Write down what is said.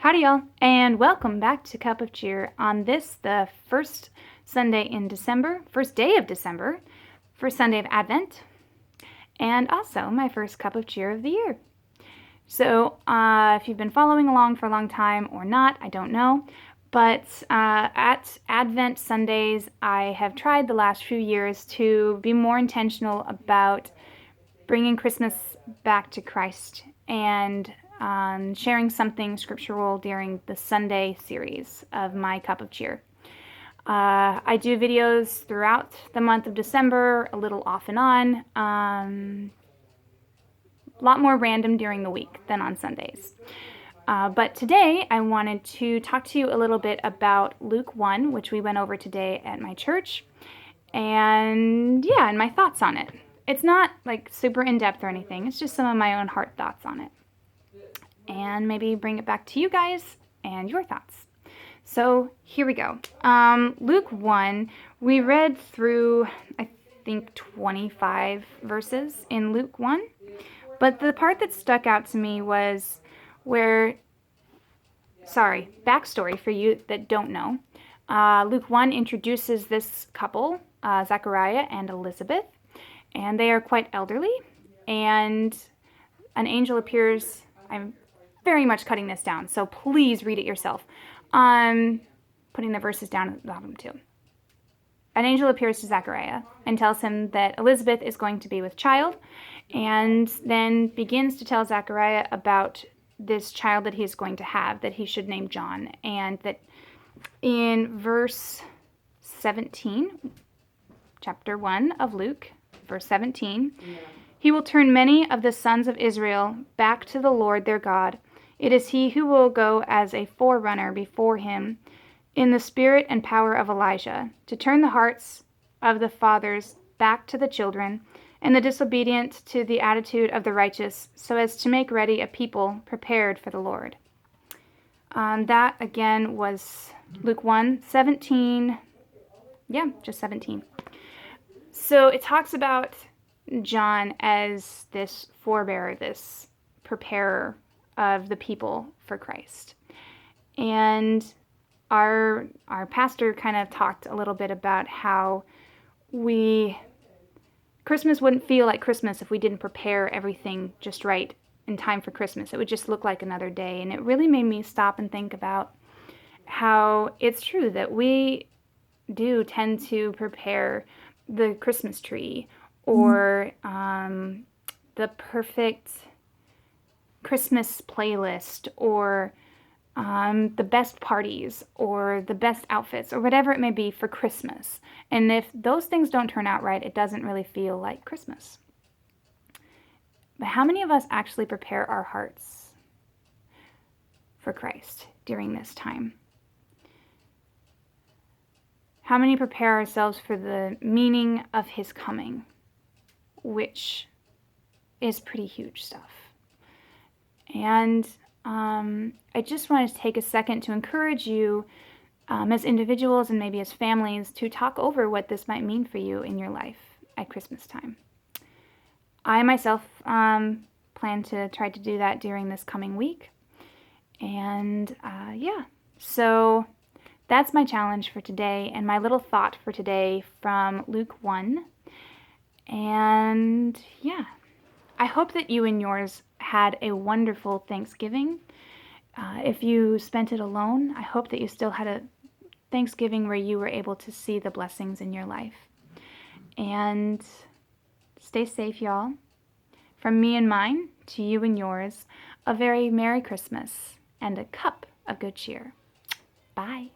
Howdy y'all, and welcome back to Cup of Cheer on this, the first Sunday in December, first day of December, first Sunday of Advent, and also my first Cup of Cheer of the year. So if you've been following along for a long time or not, I don't know, but at Advent Sundays, I have tried the last few years to be more intentional about bringing Christmas back to Christ and sharing something scriptural during the Sunday series of my Cup of Cheer. I do videos throughout the month of December, a little off and on, a lot more random during the week than on Sundays. But today I wanted to talk to you a little bit about Luke 1, which we went over today at my church, and my thoughts on it. It's not like super in-depth or anything, it's just some of my own heart thoughts on it. And maybe bring it back to you guys and your thoughts. So here we go. Luke 1, we read through, I think, 25 verses in Luke 1. But the part that stuck out to me was backstory for you that don't know. Luke 1 introduces this couple, Zechariah and Elizabeth, and they are quite elderly. And an angel appears. I'm very much cutting this down, so please read it yourself. Putting the verses down at the bottom too. An angel appears to Zechariah and tells him that Elizabeth is going to be with child, and then begins to tell Zechariah about this child that he's going to have, that he should name John, and that in verse 17, chapter 1 of Luke, verse 17, he will turn many of the sons of Israel back to the Lord their God. It is he who will go as a forerunner before him in the spirit and power of Elijah, to turn the hearts of the fathers back to the children, and the disobedient to the attitude of the righteous, so as to make ready a people prepared for the Lord. That again was Luke 1:17. Yeah, just 17. So it talks about John as this forebearer, this preparer of the people for Christ. And our pastor kind of talked a little bit about how Christmas wouldn't feel like Christmas if we didn't prepare everything just right in time for Christmas. It would just look like another day. And it really made me stop and think about how it's true that we do tend to prepare the Christmas tree or the perfect Christmas playlist or the best parties or the best outfits or whatever it may be for Christmas. And if those things don't turn out right, it doesn't really feel like Christmas. But how many of us actually prepare our hearts for Christ during this time? How many prepare ourselves for the meaning of his coming, which is pretty huge stuff. And I just wanted to take a second to encourage you as individuals and maybe as families to talk over what this might mean for you in your life at Christmas time. I myself plan to try to do that during this coming week. And so that's my challenge for today and my little thought for today from Luke 1. And I hope that you and yours had a wonderful Thanksgiving. If you spent it alone, I hope that you still had a Thanksgiving where you were able to see the blessings in your life. And stay safe, y'all. From me and mine to you and yours, a very Merry Christmas and a cup of good cheer. Bye.